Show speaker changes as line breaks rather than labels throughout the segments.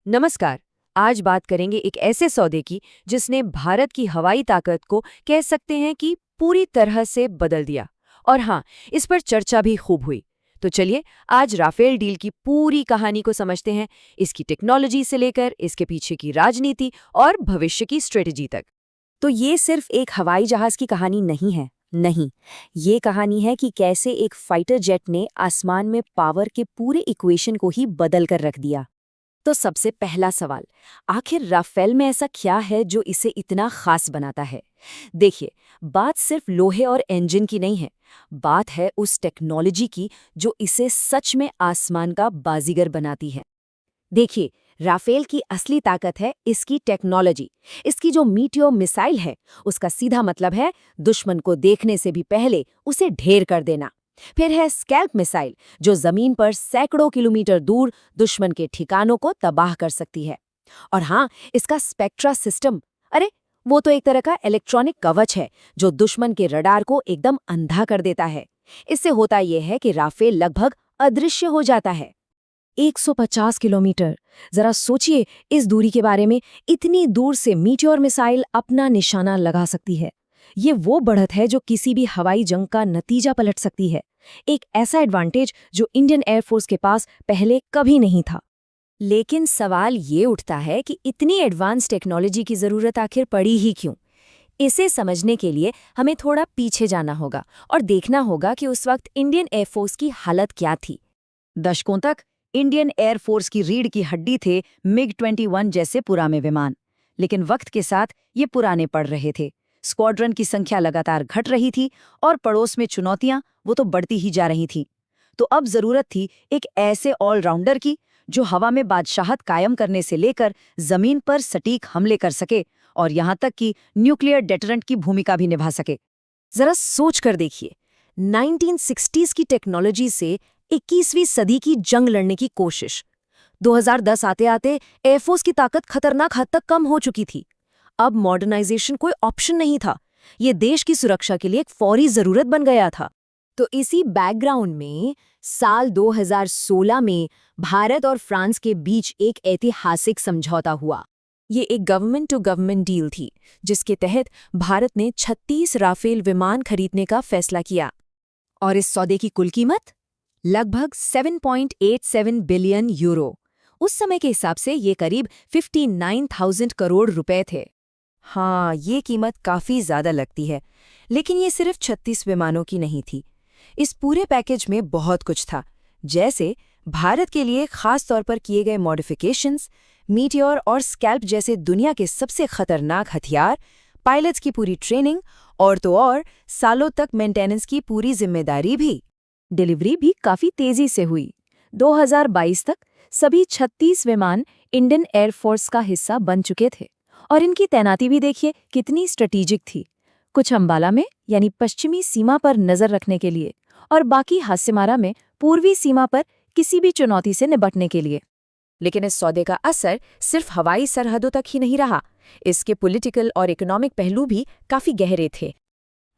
नमस्कार। आज बात करेंगे एक ऐसे सौदे की जिसने भारत की हवाई ताकत को कह सकते हैं कि पूरी तरह से बदल दिया। और हाँ, इस पर चर्चा भी खूब हुई। तो चलिए आज राफेल डील की पूरी कहानी को समझते हैं, इसकी टेक्नोलॉजी से लेकर इसके पीछे की राजनीति और भविष्य की स्ट्रेटजी तक।
तो ये सिर्फ एक हवाई जहाज की कहानी नहीं है। नहीं, ये कहानी है कि कैसे एक फाइटर जेट ने आसमान में पावर के पूरे इक्वेशन को ही बदल कर रख दिया। तो सबसे पहला सवाल, आखिर राफेल में ऐसा क्या है जो इसे इतना खास बनाता है? देखिए, बात सिर्फ लोहे और इंजन की नहीं है। बात है उस टेक्नोलॉजी की जो इसे सच में आसमान का बाजीगर बनाती है। देखिए, राफेल की असली ताकत है इसकी टेक्नोलॉजी। इसकी जो मीटियोर मिसाइल है, उसका सीधा मतलब है दुश्मन को देखने से भी पहले उसे ढेर कर देना। फिर है स्कैल्प मिसाइल, जो जमीन पर सैकड़ों किलोमीटर दूर दुश्मन के ठिकानों को तबाह कर सकती है। और हाँ, इसका स्पेक्ट्रा सिस्टम, अरे वो तो एक तरह का इलेक्ट्रॉनिक कवच है जो दुश्मन के रडार को एकदम अंधा कर देता है। इससे होता यह है कि राफेल लगभग अदृश्य हो जाता है। 150 किलोमीटर, जरा सोचिए इस दूरी के बारे में। इतनी दूर से मीटियोर मिसाइल अपना निशाना लगा सकती है। ये वो बढ़त है जो किसी भी हवाई जंग का नतीजा पलट सकती है। एक ऐसा एडवांटेज जो इंडियन एयरफोर्स के पास पहले कभी नहीं था। लेकिन सवाल ये उठता है कि इतनी एडवांस टेक्नोलॉजी की जरूरत आखिर पड़ी ही क्यों? इसे समझने के लिए हमें थोड़ा पीछे जाना होगा और देखना होगा कि उस वक्त इंडियन एयरफोर्स की हालत क्या थी। दशकों तक इंडियन एयरफोर्स की रीढ़ की हड्डी थे MiG-21 जैसे पुराने विमान। लेकिन वक्त के साथ ये पुराने पड़ रहे थे। स्क्वाड्रन की संख्या लगातार घट रही थी और पड़ोस में चुनौतियां वो तो बढ़ती ही जा रही थीं। तो अब जरूरत थी एक ऐसे ऑलराउंडर की जो हवा में बादशाहत कायम करने से लेकर जमीन पर सटीक हमले कर सके और यहां तक कि न्यूक्लियर डेटरेंट की भूमिका भी निभा सके। जरा सोच कर देखिए, 1960s की टेक्नोलॉजी से 21वीं सदी की जंग लड़ने की कोशिश। 2010 आते आते एयरफोर्स की ताकत खतरनाक हद तक कम हो चुकी थी। अब मॉडर्नाइजेशन कोई ऑप्शन नहीं था, ये देश की सुरक्षा के लिए एक फौरी जरूरत बन गया था। तो इसी बैकग्राउंड में साल 2016 में भारत और फ्रांस के बीच एक ऐतिहासिक समझौता हुआ। ये एक गवर्नमेंट टू गवर्नमेंट डील थी, जिसके तहत भारत ने 36 राफेल विमान खरीदने का फैसला किया। और इस सौदे की कुल कीमत लगभग 7.87 बिलियन यूरो। उस समय के हिसाब से ये करीब 59,000 करोड़ रुपए थे। हाँ, ये कीमत काफी ज्यादा लगती है, लेकिन ये सिर्फ 36 विमानों की नहीं थी। इस पूरे पैकेज में बहुत कुछ था, जैसे भारत के लिए खास तौर पर किए गए मॉडिफिकेशंस, मीटियोर और स्कैल्प जैसे दुनिया के सबसे खतरनाक हथियार, पायलट्स की पूरी ट्रेनिंग और तो और सालों तक मेंटेनेंस की पूरी जिम्मेदारी भी। डिलीवरी भी काफी तेजी से हुई। 2022 तक सभी 36 विमान इंडियन एयरफोर्स का हिस्सा बन चुके थे और इनकी तैनाती भी देखिए कितनी स्ट्रेटेजिक थी। कुछ अंबाला में यानी पश्चिमी सीमा पर नजर रखने के लिए और बाकी हासिमारा में पूर्वी सीमा पर किसी भी चुनौती से निपटने के लिए। लेकिन इस सौदे का असर सिर्फ हवाई सरहदों तक ही नहीं रहा, इसके पॉलिटिकल और इकोनॉमिक पहलू भी काफी गहरे थे।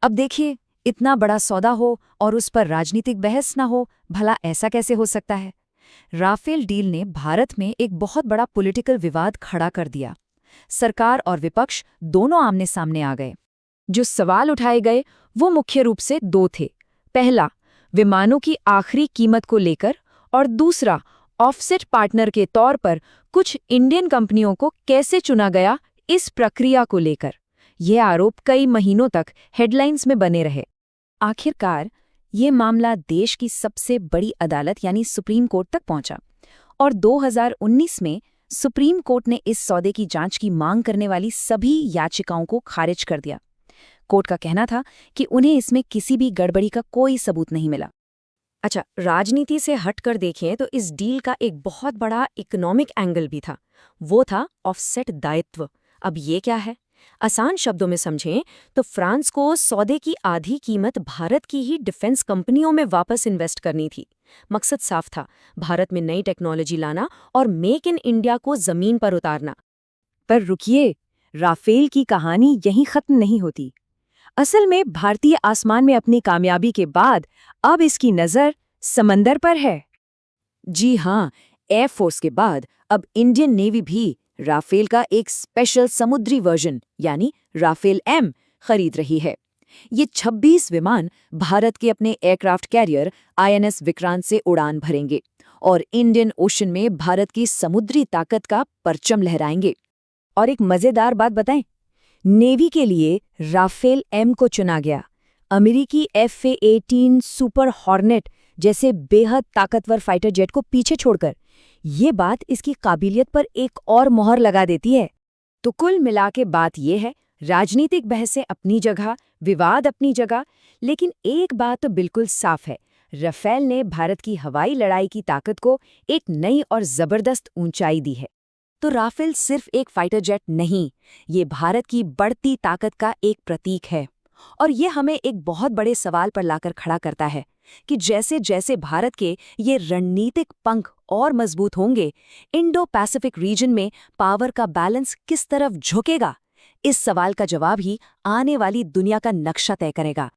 अब देखिए, इतना बड़ा सौदा हो और उस पर राजनीतिक बहस ना हो, भला ऐसा कैसे हो सकता है? राफेल डील ने भारत में एक बहुत बड़ा पॉलिटिकल विवाद खड़ा कर दिया। सरकार और विपक्ष दोनों आमने सामने आ गए। जो सवाल उठाए गए वो मुख्य रूप से दो थे। पहला, विमानों की आखिरी कीमत को लेकर, और दूसरा, ऑफसेट पार्टनर के तौर पर कुछ इंडियन कंपनियों को कैसे चुना गया, इस प्रक्रिया को लेकर। यह आरोप कई महीनों तक हेडलाइंस में बने रहे। आखिरकार ये मामला देश की सबसे बड़ी अदालत यानी सुप्रीम कोर्ट तक पहुंचा और 2019 में सुप्रीम कोर्ट ने इस सौदे की जांच की मांग करने वाली सभी याचिकाओं को खारिज कर दिया। कोर्ट का कहना था कि उन्हें इसमें किसी भी गड़बड़ी का कोई सबूत नहीं मिला। अच्छा, राजनीति से हटकर देखें तो इस डील का एक बहुत बड़ा इकोनॉमिक एंगल भी था। वो था ऑफसेट दायित्व। अब ये क्या है? आसान शब्दों में समझें तो फ्रांस को सौदे की आधी कीमत भारत की ही डिफेंस कंपनियों में वापस इन्वेस्ट करनी थी। मकसद साफ था, भारत में नई टेक्नोलॉजी लाना और मेक इन इंडिया को जमीन पर उतारना। पर रुकिए, राफेल की कहानी यहीं खत्म नहीं होती। असल में भारतीय आसमान में अपनी कामयाबी के बाद अब इसकी नज़र समंदर पर है। जी हाँ,
एयरफोर्स के बाद अब इंडियन नेवी भी राफेल का एक स्पेशल समुद्री वर्जन यानी राफेल एम खरीद रही है। ये 26 विमान भारत के अपने एयरक्राफ्ट कैरियर आईएनएस विक्रांत से उड़ान भरेंगे और इंडियन ओशन में भारत की समुद्री ताकत का परचम लहराएंगे।
और एक मजेदार बात बताएं, नेवी के लिए राफेल एम को चुना गया अमेरिकी F/A-18 सुपर हॉर्नेट जैसे बेहद ताकतवर फाइटर जेट को पीछे छोड़कर। ये बात इसकी काबिलियत पर एक और मोहर लगा देती है। तो कुल मिला के बात यह है, राजनीतिक बहसें अपनी जगह, विवाद अपनी जगह, लेकिन एक बात तो बिल्कुल साफ है, राफेल ने भारत की हवाई लड़ाई की ताकत को एक नई और जबरदस्त ऊंचाई दी है। तो राफेल सिर्फ एक फाइटर जेट नहीं, ये भारत की बढ़ती ताकत का एक प्रतीक है। और ये हमें एक बहुत बड़े सवाल पर लाकर खड़ा करता है कि जैसे जैसे भारत के ये रणनीतिक पंख और मजबूत होंगे, इंडो पैसिफिक रीजन में पावर का बैलेंस किस तरफ झुकेगा। इस सवाल का जवाब ही आने वाली दुनिया का नक्शा तय करेगा।